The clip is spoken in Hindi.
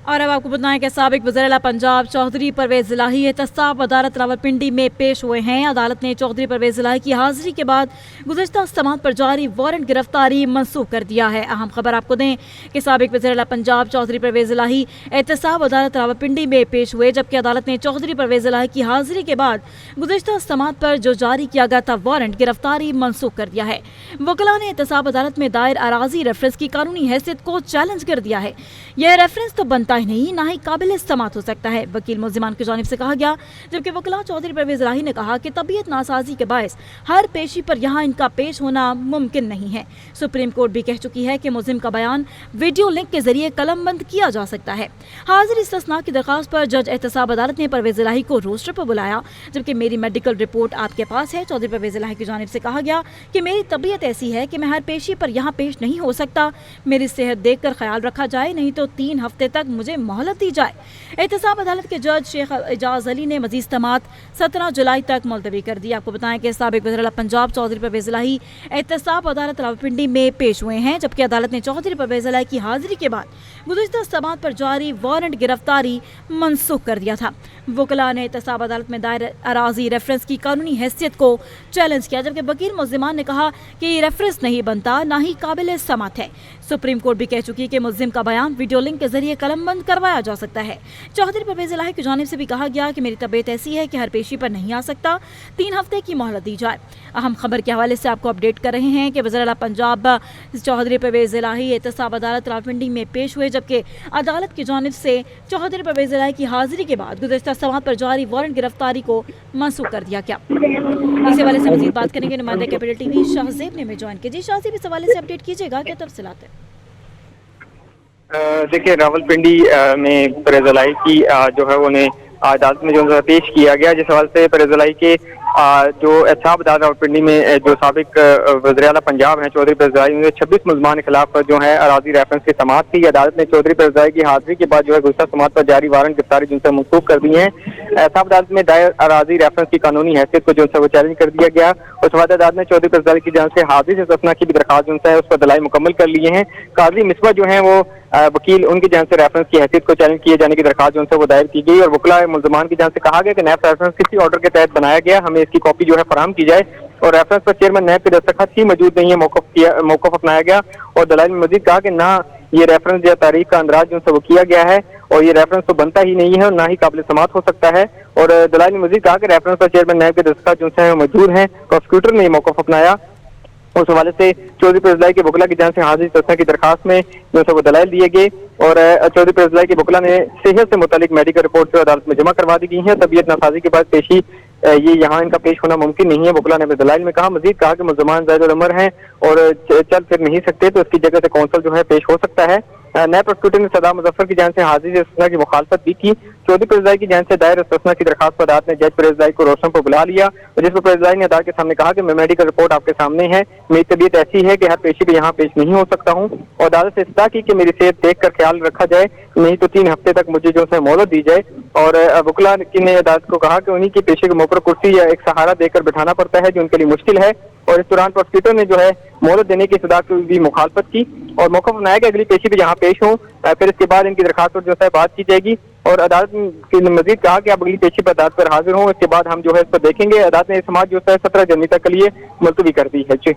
और अब आपको बताएं कि साबिक वज़ीर-ए-आला पंजाब चौधरी परवेज इलाही एहतसाब अदालत रावलपिंडी में पेश हुए हैं। अदालत ने चौधरी परवेज इलाही की हाजिरी के बाद गुज़श्ता समाअत पर जारी वारंट गिरफ्तारी मनसूख कर दिया है। अहम खबर आपको दें कि साबिक वज़ीर-ए-आला पंजाब चौधरी परवेज इलाही एहतसाब अदालत रावलपिंडी में पेश हुए, जबकि अदालत ने चौधरी परवेज इलाही की हाजिरी के बाद गुज़श्ता समाअत पर जो जारी किया गया था वारंट गिरफ्तारी मनसूख कर दिया है। वकला ने एहतसाब अदालत में दायर अराजी रेफरेंस की कानूनी हैसियत को चैलेंज कर दिया है। यह रेफरेंस तो बनता ही नहीं, ना ही काबिल समाअत हो सकता है, वकील मुल्जिमान की जानिब से कहा गया। जबकि वकला चौधरी परवेज इलाही ने कहा कि तबीयत नासाजी के बायस हर पेशी पर यहाँ इनका पेश होना मुमकिन नहीं है। सुप्रीम कोर्ट भी कह चुकी है कि मुल्जिम का बयान वीडियो लिंक के जरिए कलमबंद किया जा सकता है। हाजिर इस्तिस्ना की दरखास्त पर जज एहतसाब अदालत ने परवेज इलाही को रोस्टर पर बुलाया, जबकि मेरी मेडिकल रिपोर्ट आपके पास है। चौधरी परवेज इलाही की जानिब से कहा गया कि मेरी तबीयत ऐसी है कि मैं हर पेशी पर यहाँ पेश नहीं हो सकता। मेरी सेहत देखकर ख्याल रखा जाए, नहीं तो 3 हफ्ते तक मुझे मोहलत दी जाए। एहतसाब अदालत के जज शेख एजाज अली ने मजीद समाअत 17 जुलाई तक मुलतवी कर दी। आपको बताएं कि साबिक वज़ीर-ए-आला पंजाब चौधरी परवेज इलाही एहतसाब अदालत रावलपिंडी में पेश हुए हैं, जबकि अदालत ने चौधरी परवेज इलाही की हाजिरी के बाद गुज़श्ता समाअत पर जारी वारंट गिरफ्तारी मनसूख कर दिया था। वकला ने एहतसाब अदालत में दायर अराजी रेफरेंस की कानूनी हैसियत को चैलेंज किया, जबकि वकील मुल्जिमान ने कहा कि ये रेफरेंस नहीं बनता, ना ही काबिल समाअत है। सुप्रीम कोर्ट भी कह चुकी है कि मुल्जिम का बयान वीडियो लिंक के जरिए कलमबंद करवाया जा सकता है। चौधरी परवेज इलाही की जानिब से भी कहा गया कि मेरी तबीयत ऐसी है कि हर पेशी पर नहीं आ सकता, 3 हफ्ते की मोहलत दी जाए। अहम खबर के हवाले से आपको अपडेट कर रहे हैं कि वज़ीर-ए-आला पंजाब चौधरी परवेज इलाही एहतसाब अदालत रावलपिंडी में पेश हुए, जबकि अदालत की जानिब से चौधरी परवेज इलाही की हाजिरी के बाद गुज़श्ता समाअत पर जारी वारंट गिरफ्तारी को मनसूख कर दिया गया। इस हवाले से मजीद बात करेंगे नुमाइंदा कैपिटल टीवी शाहजेब ने ज्वाइन की। जी शाहजेब, इस हवाले से अपडेट कीजिएगा, क्या तफसीलात है? देखिए, रावलपिंडी में परवेज इलाही की जो है उन्हें अदालत में जो पेश किया गया, जिस हवाले से परवेज इलाही के जो एहतसाब अदालत रावलपिंडी में जो साबिक वज़ीर-ए-आला पंजाब हैं चौधरी परवेज इलाही, उन्हें 26 मुल्ज़मान के खिलाफ जो है अराजी रेफरेंस की समाअत की। अदालत ने चौधरी परवेज इलाही की हाजिरी के बाद जो है गुज़श्ता समाअत पर जारी वारंट गिरफ्तारी जो है मनसूख कर दी है। एहतसाब अदालत में दायर अराजी रेफरेंस की कानूनी हैसियत को जो है वो चैलेंज कर दिया गया। उस बाद अदालत ने चौधरी परवेज इलाही की जानिब से हाजिर इस्तिस्ना की भी दरखास्त जो है उस पर दलाइल मुकम्मल कर लिए हैं। काजी मिसबा जो है वो वकील उनकी जानिब से रेफरेंस की हैसियत को चैलेंज किए जाने की दरखास्त जो है वो दायर की गई और वकला मुल्ज़मान की जानिब से कहा गया कि नैब रेफरेंस किसी ऑर्डर के तहत बनाया गया, हमें इसकी कॉपी जो है फराहम की जाए। और रेफरेंस पर चेयरमैन नैब के दस्तखत ही मौजूद नहीं है, मौक़िफ़ अपनाया गया। और दलाइल में मजीद कहा कि ना ये रेफरेंस या तारीख का अंदराज जो है वो किया गया है और ये रेफरेंस तो बनता ही नहीं है और ना ही काबिल समाअत हो सकता है। और दलाइल में मजीद कहा कि रेफरेंस पर चेयरमैन नैब के दस्तखत जो है मौजूद हैं। प्रोसिक्यूटर ने ये मौक़िफ़ अपनाया। उस हवाले से चौधरी परवेज इलाही के वकला की जानिब से हाजिर इस्तिस्ना की दरखास्त में जो है वो दलाइल दिए गए और चौधरी परवेज इलाही के वकला ने सेहत से मुतालिक मेडिकल रिपोर्ट जो अदालत में जमा करवा दी गई है। तबीयत नासाजी के बाद पेशी ये यहाँ इनका पेश होना मुमकिन नहीं है, वकला ने अपने दलाइल में कहा। मजीद कहा कि मुल्ज़मान ज़ायद उम्र हैं और चल फिर नहीं सकते, तो इसकी जगह से कौंसल जो है पेश हो सकता है। नए प्रोसिक्यूटर ने सदा मुजफ्फर की जानिब से हाजिर इस्तिस्ना की मुखालफत भी की। चौधरी परवेज इलाही की जानिब से दायर इस्तिस्ना की दरखास्त पर अदालत ने जज परवेज इलाही को रोशन पर बुला लिया और जिस पर परवेज इलाही ने अदालत के सामने कहा कि मैं मेडिकल रिपोर्ट आपके सामने है, मेरी तबीयत ऐसी है कि हर पेशी पे यहाँ पेश नहीं हो सकता हूँ। और अदालत से इस्तदा की कि मेरी सेहत देख कर ख्याल रखा जाए, नहीं तो 3 हफ्ते तक मुझे जो है मोहलत दी जाए। और वकला ने अदालत को कहा कि उन्हीं की पेशी के मुँह पर कुर्सी या एक सहारा देकर बिठाना पड़ता है, जो उनके लिए मुश्किल है। और इस दौरान प्रोसिक्यूटर ने जो है मोहलत देने की सदा की भी मुखालफत की और मौक़िफ़ अपनाया कि अगली पेशी पे यहाँ पेश हों, फिर इसके बाद इनकी दरखास्त पर जो है बात की जाएगी। और अदालत ने मजीद कहा कि आप अगली पेशी पर अदालत पर हाजिर हों, इसके बाद हम जो है इस पर देखेंगे। अदालत ने समाअत जो है 17 जनवरी तक के लिए मुलतवी कर दी है। जी।